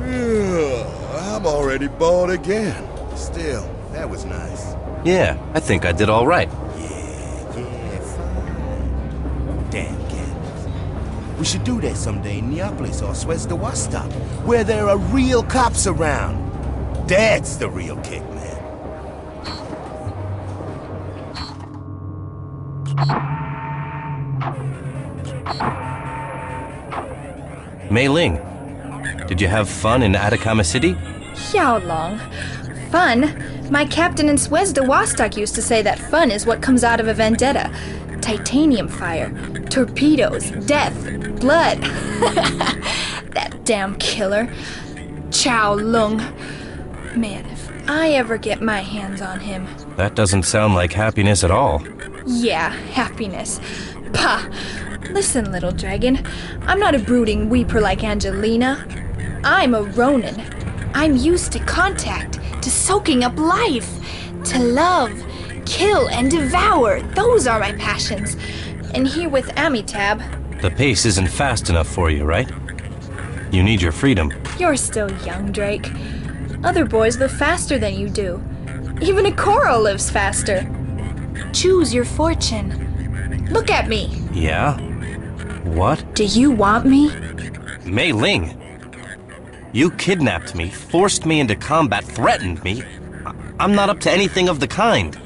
I'm already bored again. Still, that was nice. Yeah, I think I did all right. Yeah, fine. Damn cannons. We should do that someday in Neapolis or Vostok, where there are real cops around. That's the real kick, man. Mei Ling, did you have fun in Atacama City? How long? Fun? My captain in Vostok used to say that fun is what comes out of a vendetta. Titanium fire, torpedoes, death, blood. That damn killer. Chow. Man, if I ever get my hands on him. That doesn't sound like happiness at all. Yeah, happiness. Pah! Listen, little dragon. I'm not a brooding weeper like Angelina. I'm a Ronin. I'm used to contact, to soaking up life, to love, kill, and devour. Those are my passions. And here with Amitab... The pace isn't fast enough for you, right? You need your freedom. You're still young, Drake. Other boys live faster than you do. Even a coral lives faster. Choose your fortune. Look at me. Yeah? What? Do you want me? Mei Ling! You kidnapped me, forced me into combat, threatened me. I'm not up to anything of the kind.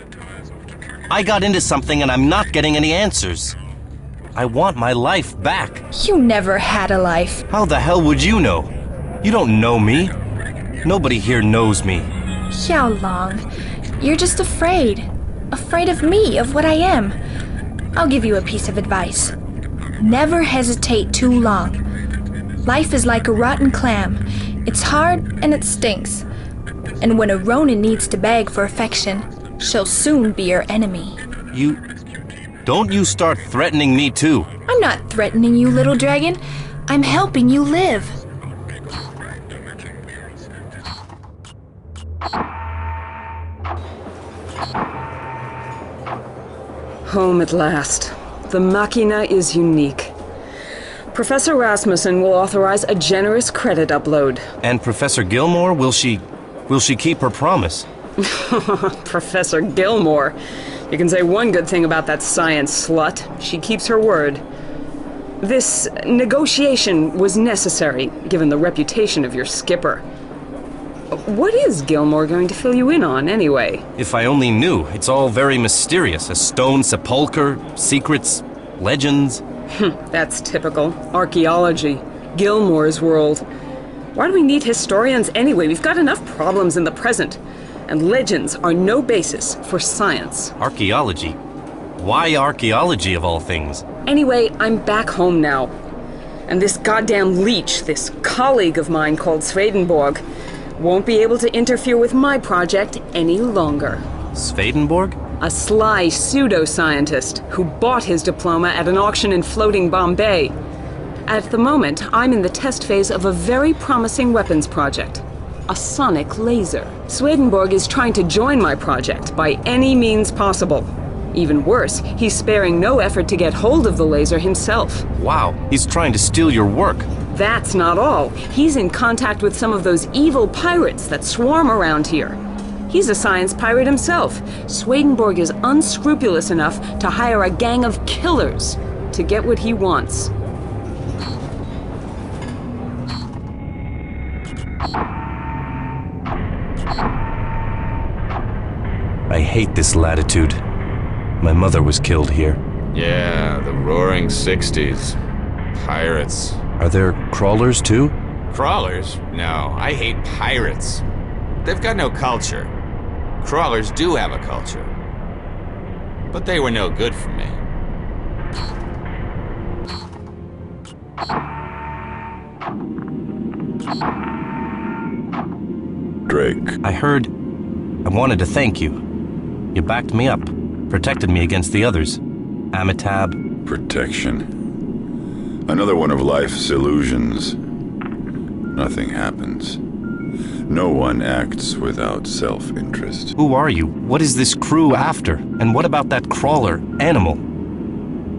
I got into something and I'm not getting any answers. I want my life back. You never had a life. How the hell would you know? You don't know me. Nobody here knows me. How long? You're just afraid. Afraid of me, of what I am. I'll give you a piece of advice. Never hesitate too long. Life is like a rotten clam. It's hard and it stinks. And when a Ronin needs to beg for affection, she'll soon be your enemy. Don't you start threatening me too. I'm not threatening you, little dragon. I'm helping you live. Home at last. The Machina is unique. Professor Rasmussen will authorize a generous credit upload. And Professor Gilmore, will she keep her promise? Professor Gilmore. You can say one good thing about that science slut. She keeps her word. This negotiation was necessary, given the reputation of your skipper. What is Gilmore going to fill you in on, anyway? If I only knew. It's all very mysterious. A stone sepulcher, secrets, legends. That's typical. Archaeology. Gilmore's world. Why do we need historians anyway? We've got enough problems in the present. And legends are no basis for science. Archaeology? Why archaeology of all things? Anyway, I'm back home now. And this goddamn leech, this colleague of mine called Swedenborg, won't be able to interfere with my project any longer. Swedenborg? A sly pseudoscientist who bought his diploma at an auction in floating Bombay. At the moment, I'm in the test phase of a very promising weapons project. A sonic laser. Swedenborg is trying to join my project by any means possible. Even worse, he's sparing no effort to get hold of the laser himself. Wow, he's trying to steal your work. That's not all. He's in contact with some of those evil pirates that swarm around here. He's a science pirate himself. Swedenborg is unscrupulous enough to hire a gang of killers to get what he wants. I hate this latitude. My mother was killed here. Yeah, the roaring 60s. Pirates. Are there crawlers too? Crawlers? No, I hate pirates. They've got no culture. Crawlers do have a culture. But they were no good for me. Drake. I heard... I wanted to thank you. You backed me up, protected me against the others. Amitab. Protection. Another one of life's illusions. Nothing happens. No one acts without self-interest. Who are you? What is this crew after? And what about that crawler, Animal?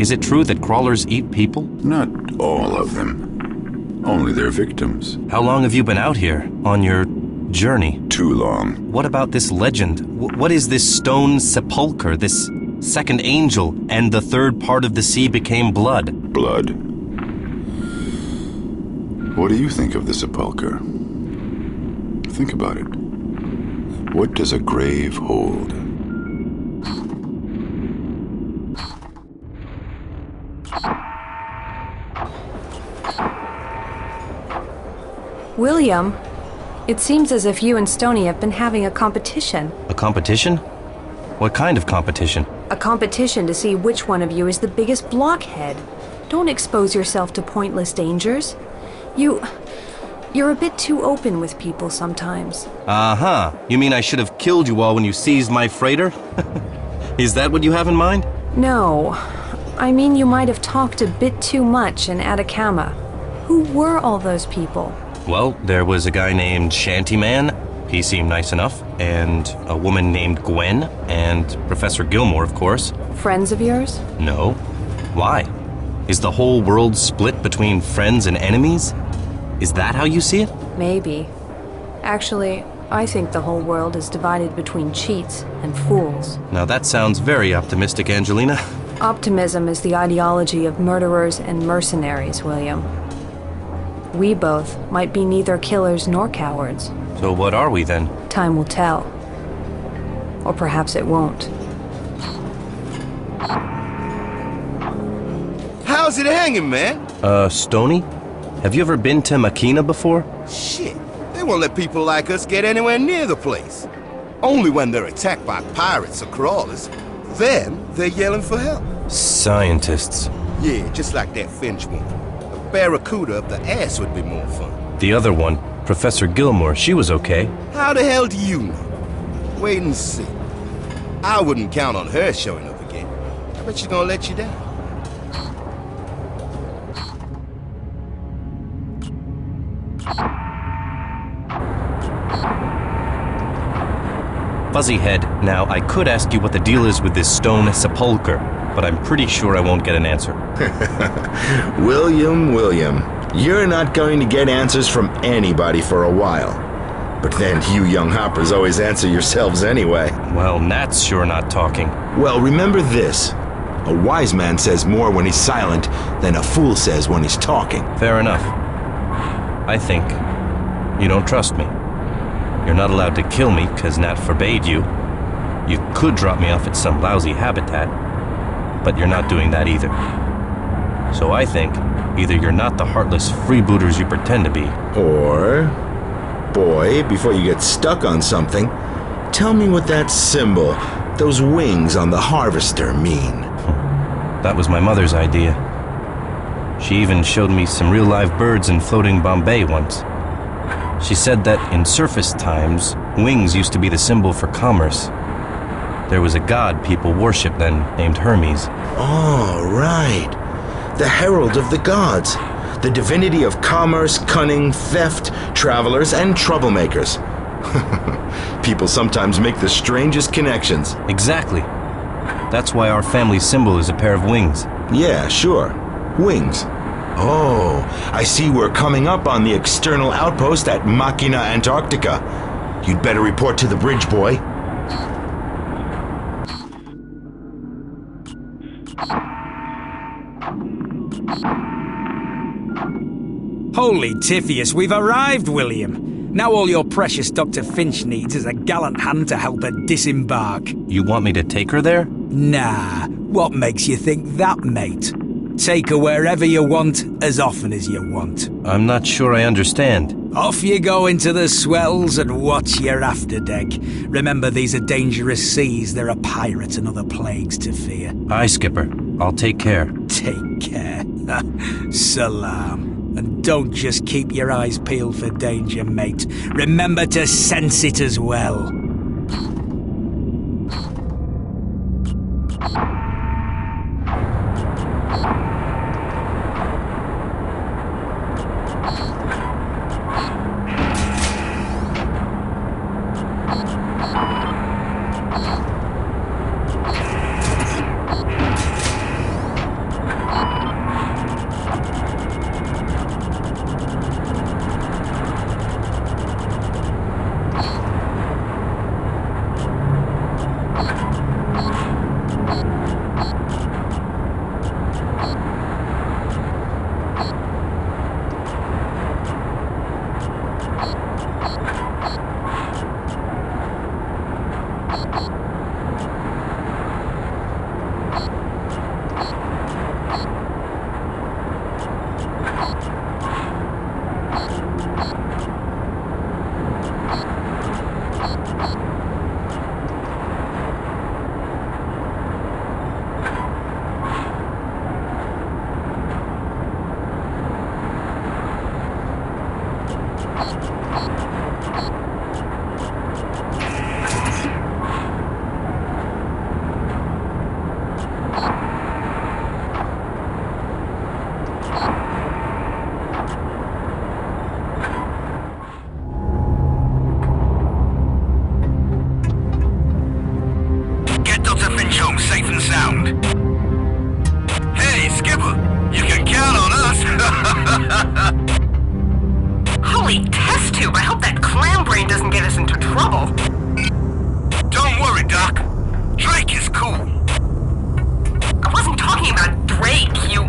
Is it true that crawlers eat people? Not all of them. Only their victims. How long have you been out here, on your journey? Too long. What about this legend? What is this stone sepulcher, this second angel, and the third part of the sea became blood? Blood. What do you think of the sepulcher? Think about it. What does a grave hold? William, it seems as if you and Stoney have been having a competition. A competition? What kind of competition? A competition to see which one of you is the biggest blockhead. Don't expose yourself to pointless dangers. You're a bit too open with people sometimes. Uh-huh. You mean I should have killed you all when you seized my freighter? Is that what you have in mind? No. I mean you might have talked a bit too much in Atacama. Who were all those people? Well, there was a guy named Shantyman. He seemed nice enough. And a woman named Gwen. And Professor Gilmore, of course. Friends of yours? No. Why? Is the whole world split between friends and enemies? Is that how you see it? Maybe. Actually, I think the whole world is divided between cheats and fools. Now that sounds very optimistic, Angelina. Optimism is the ideology of murderers and mercenaries, William. We both might be neither killers nor cowards. So what are we then? Time will tell. Or perhaps it won't. How's it hanging, man? Stoney? Have you ever been to Machina before? Shit, they won't let people like us get anywhere near the place. Only when they're attacked by pirates or crawlers. Then they're yelling for help. Scientists. Yeah, just like that Finch one. A barracuda up the ass would be more fun. The other one, Professor Gilmore, she was okay. How the hell do you know? Wait and see. I wouldn't count on her showing up again. I bet she's gonna let you down. Fuzzyhead, now I could ask you what the deal is with this stone sepulcher, but I'm pretty sure I won't get an answer. William, you're not going to get answers from anybody for a while. But then you young hoppers always answer yourselves anyway. Well, Nat's sure not talking. Well, remember this. A wise man says more when he's silent than a fool says when he's talking. Fair enough. I think you don't trust me. You're not allowed to kill me because Nat forbade you. You could drop me off at some lousy habitat, but you're not doing that either. So I think either you're not the heartless freebooters you pretend to be. Or, boy, before you get stuck on something, tell me what that symbol, those wings on the harvester mean. That was my mother's idea. She even showed me some real live birds in floating Bombay once. She said that in surface times, wings used to be the symbol for commerce. There was a god people worshipped then named Hermes. Oh, right. The herald of the gods. The divinity of commerce, cunning, theft, travelers, and troublemakers. People sometimes make the strangest connections. Exactly. That's why our family symbol is a pair of wings. Yeah, sure. Wings. Oh, I see we're coming up on the external outpost at Machina, Antarctica. You'd better report to the bridge, boy. Holy Tiphius, we've arrived, William. Now all your precious Dr. Finch needs is a gallant hand to help her disembark. You want me to take her there? Nah, what makes you think that, mate? Take her wherever you want, as often as you want. I'm not sure I understand. Off you go into the swells and watch your afterdeck. Remember, these are dangerous seas. There are pirates and other plagues to fear. Aye, Skipper. I'll take care. Take care. Salam. And don't just keep your eyes peeled for danger, mate. Remember to sense it as well. Get Dr. Finch home safe and sound. Hey, Skipper, you can count on us. Holy test tube, I hope that clown brain doesn't get us into trouble. Don't worry, Doc. Drake is cool. I wasn't talking about Drake, you...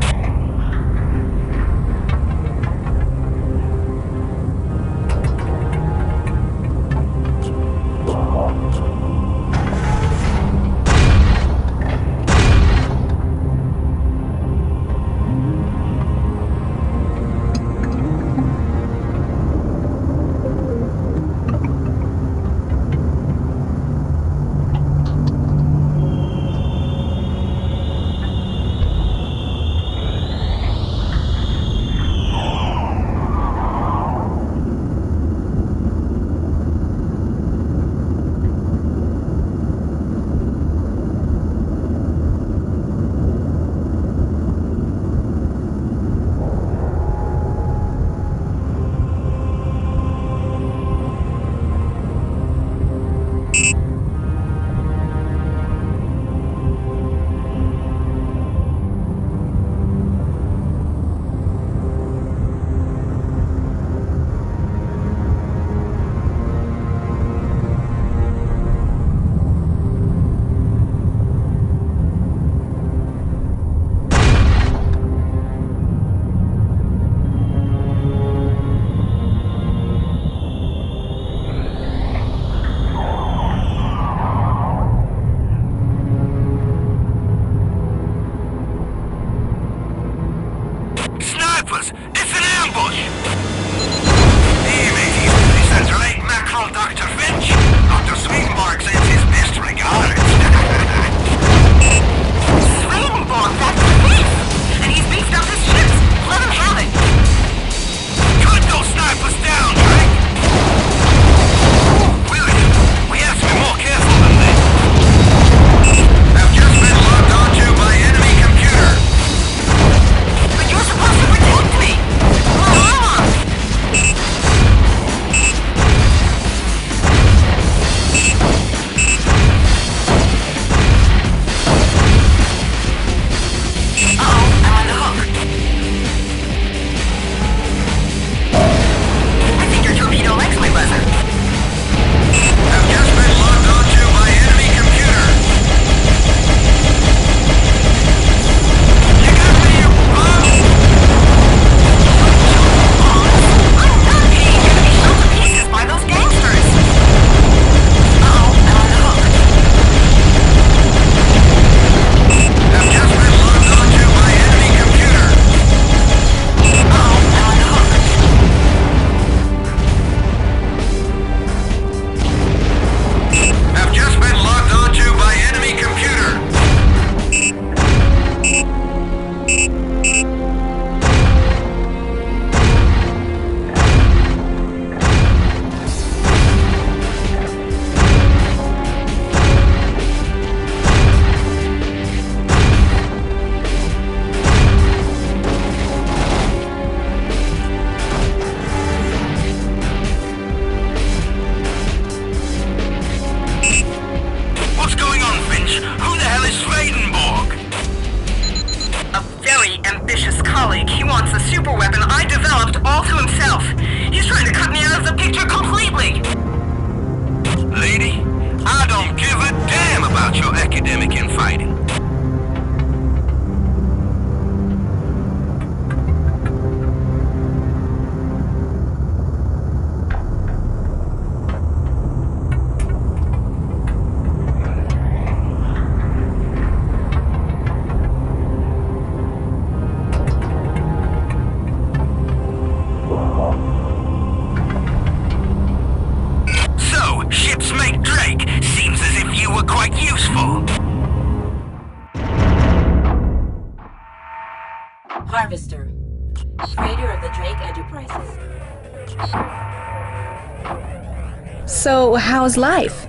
So, how's life?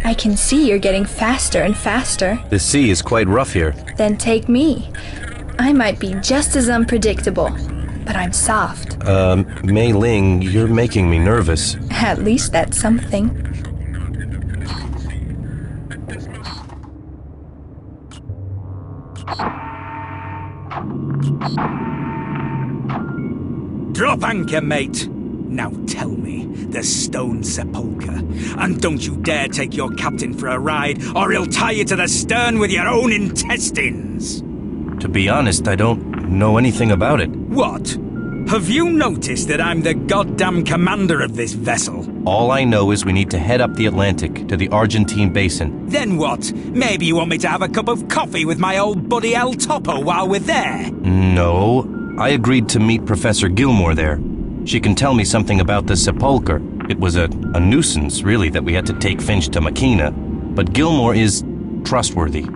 I can see you're getting faster and faster. The sea is quite rough here. Then take me. I might be just as unpredictable, but I'm soft. Mei Ling, you're making me nervous. At least that's something. Drop anchor, mate. Now tell me, the stone sepulchre. And don't you dare take your captain for a ride, or he'll tie you to the stern with your own intestines. To be honest, I don't know anything about it. What? Have you noticed that I'm the goddamn commander of this vessel? All I know is we need to head up the Atlantic to the Argentine basin. Then what? Maybe you want me to have a cup of coffee with my old buddy El Topo while we're there? No. I agreed to meet Professor Gilmore there. She can tell me something about the sepulchre. It was a nuisance, really, that we had to take Finch to Machina. But Gilmore is trustworthy.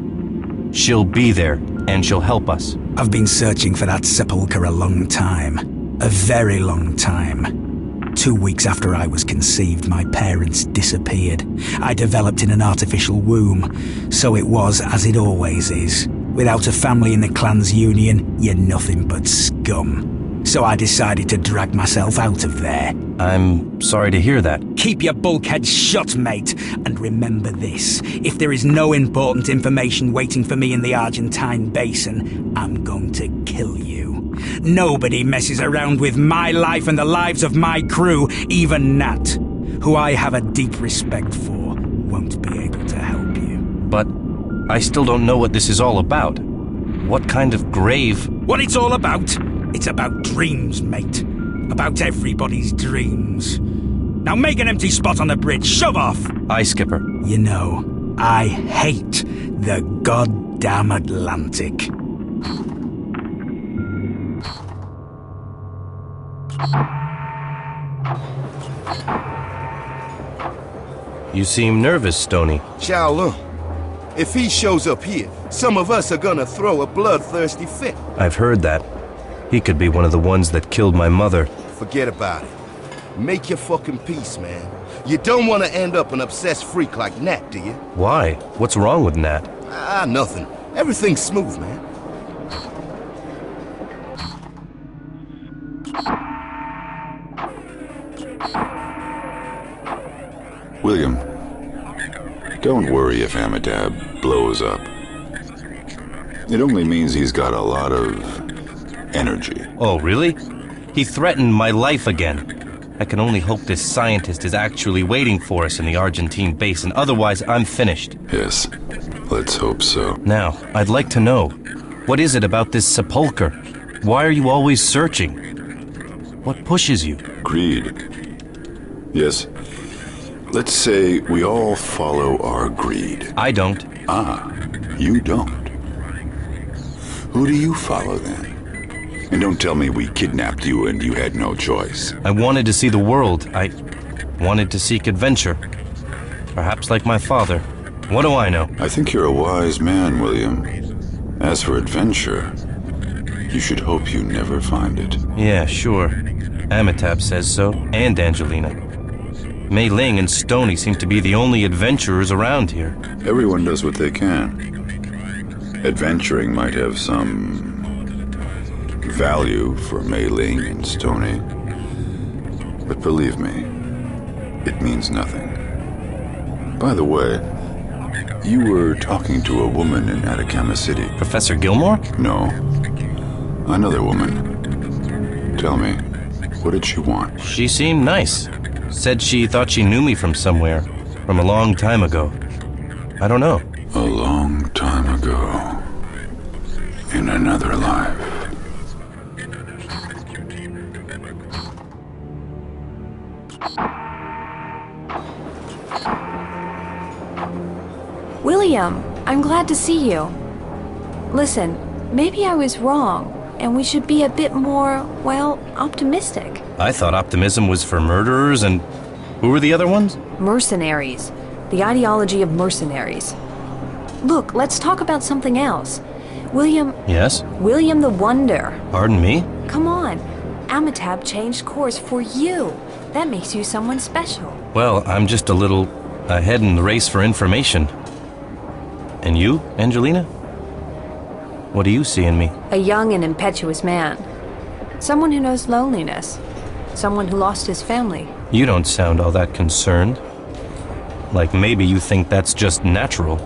She'll be there, and she'll help us. I've been searching for that sepulchre a long time. A very long time. 2 weeks after I was conceived, my parents disappeared. I developed in an artificial womb. So it was as it always is. Without a family in the clan's union, you're nothing but scum. So I decided to drag myself out of there. I'm sorry to hear that. Keep your bulkhead shut, mate. And remember this. If there is no important information waiting for me in the Argentine basin, I'm going to kill you. Nobody messes around with my life and the lives of my crew. Even Nat, who I have a deep respect for, won't be able to help you. But I still don't know what this is all about. What kind of grave? What it's all about? It's about dreams, mate. About everybody's dreams. Now make an empty spot on the bridge. Shove off! Aye, Skipper. You know, I hate the goddamn Atlantic. You seem nervous, Stoney. Chow Lung. If he shows up here, some of us are gonna throw a bloodthirsty fit. I've heard that. He could be one of the ones that killed my mother. Forget about it. Make your fucking peace, man. You don't want to end up an obsessed freak like Nat, do you? Why? What's wrong with Nat? Nothing. Everything's smooth, man. William, don't worry if Amitab blows up. It only means he's got a lot of energy. Oh, really? He threatened my life again. I can only hope this scientist is actually waiting for us in the Argentine basin. Otherwise, I'm finished. Yes, let's hope so. Now, I'd like to know, what is it about this sepulchre? Why are you always searching? What pushes you? Greed. Yes. Let's say we all follow our greed. I don't. Ah, you don't. Who do you follow then? And don't tell me we kidnapped you and you had no choice. I wanted to see the world. I wanted to seek adventure. Perhaps like my father. What do I know? I think you're a wise man, William. As for adventure, you should hope you never find it. Yeah, sure. Amitab says so, and Angelina. Mei Ling and Stoney seem to be the only adventurers around here. Everyone does what they can. Adventuring might have some value for Mei Ling and Stoney, but believe me, it means nothing. By the way, you were talking to a woman in Atacama City. Professor Gilmore? No, another woman. Tell me, what did she want? She seemed nice. Said she thought she knew me from somewhere, from a long time ago. I don't know. A long time ago, in another life. William, I'm glad to see you. Listen, maybe I was wrong, and we should be a bit more, well, optimistic. I thought optimism was for murderers and... who were the other ones? Mercenaries. The ideology of mercenaries. Look, let's talk about something else. William... Yes? William the Wonder. Pardon me? Come on. Amitab changed course for you. That makes you someone special. Well, I'm just a little ahead in the race for information. And you, Angelina? What do you see in me? A young and impetuous man. Someone who knows loneliness. Someone who lost his family. You don't sound all that concerned. Like maybe you think that's just natural.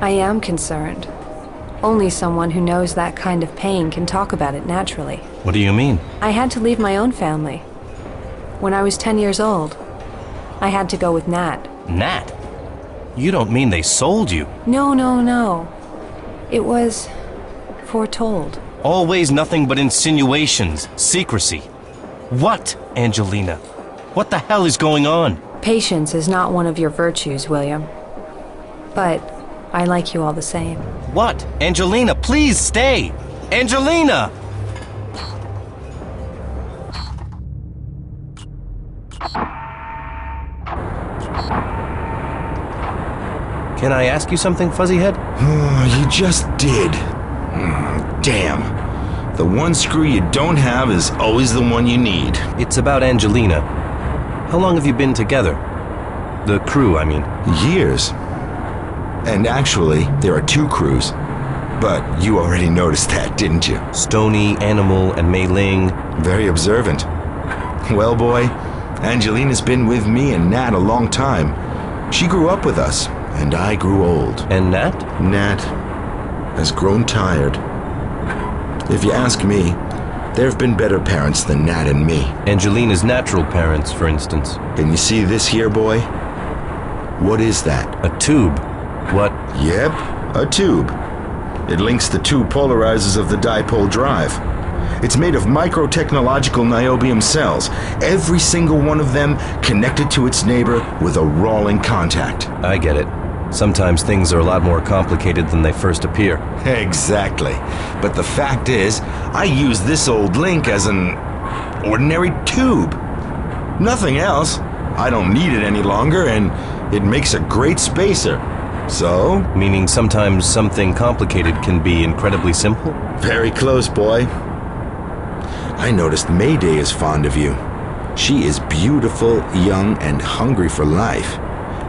I am concerned. Only someone who knows that kind of pain can talk about it naturally. What do you mean? I had to leave my own family. When I was 10 years old, I had to go with Nat. Nat? You don't mean they sold you? No, no, no. It was foretold. Always nothing but insinuations, secrecy. What, Angelina? What the hell is going on? Patience is not one of your virtues, William. But I like you all the same. What? Angelina, please stay! Angelina! Can I ask you something, Fuzzyhead? Oh, you just did. Damn. The one screw you don't have is always the one you need. It's about Angelina. How long have you been together? The crew, I mean. Years. And actually, there are 2 crews. But you already noticed that, didn't you? Stony, Animal, and Mei Ling. Very observant. Well, boy, Angelina's been with me and Nat a long time. She grew up with us, and I grew old. And Nat? Nat has grown tired. If you ask me, there have been better parents than Nat and me. Angelina's natural parents, for instance. Can you see this here, boy? What is that? A tube. What? Yep, a tube. It links the 2 polarizers of the dipole drive. It's made of micro-technological niobium cells, every single one of them connected to its neighbor with a Rawling contact. I get it. Sometimes things are a lot more complicated than they first appear. Exactly. But the fact is, I use this old link as an ordinary tube. Nothing else. I don't need it any longer, and it makes a great spacer. So? Meaning sometimes something complicated can be incredibly simple? Very close, boy. I noticed Mayday is fond of you. She is beautiful, young, and hungry for life.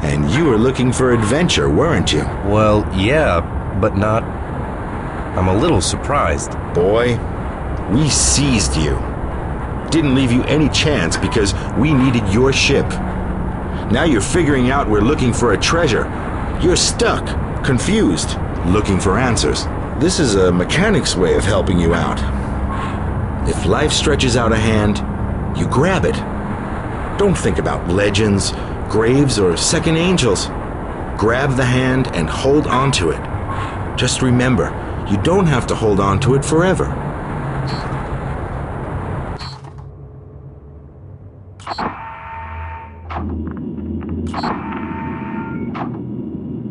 And you were looking for adventure, weren't you? Well, yeah, but not... I'm a little surprised. Boy, we seized you. Didn't leave you any chance because we needed your ship. Now you're figuring out we're looking for a treasure. You're stuck, confused, looking for answers. This is a mechanic's way of helping you out. If life stretches out a hand, you grab it. Don't think about legends, graves, or second angels. Grab the hand and hold on to it. Just remember, you don't have to hold on to it forever.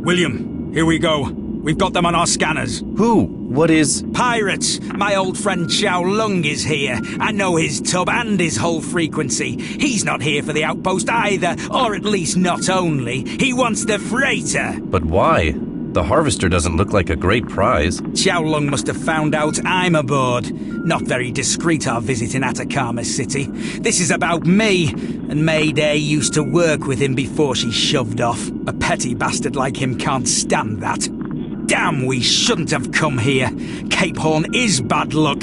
William, here we go. We've got them on our scanners. Who? What is... Pirates! My old friend Chow is here. I know his tub and his whole frequency. He's not here for the outpost either, or at least not only. He wants the freighter. But why? The Harvester doesn't look like a great prize. Chow must have found out I'm aboard. Not very discreet, our visit in Atacama City. This is about me, and Mayday used to work with him before she shoved off. A petty bastard like him can't stand that. Damn, we shouldn't have come here. Cape Horn is bad luck.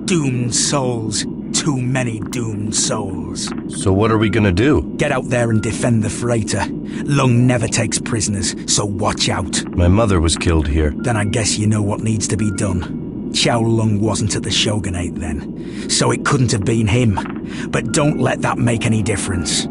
Doomed souls. Too many doomed souls. So what are we gonna do? Get out there and defend the freighter. Lung never takes prisoners, so watch out. My mother was killed here. Then I guess you know what needs to be done. Chow Lung wasn't at the Shogunate then, so it couldn't have been him. But don't let that make any difference.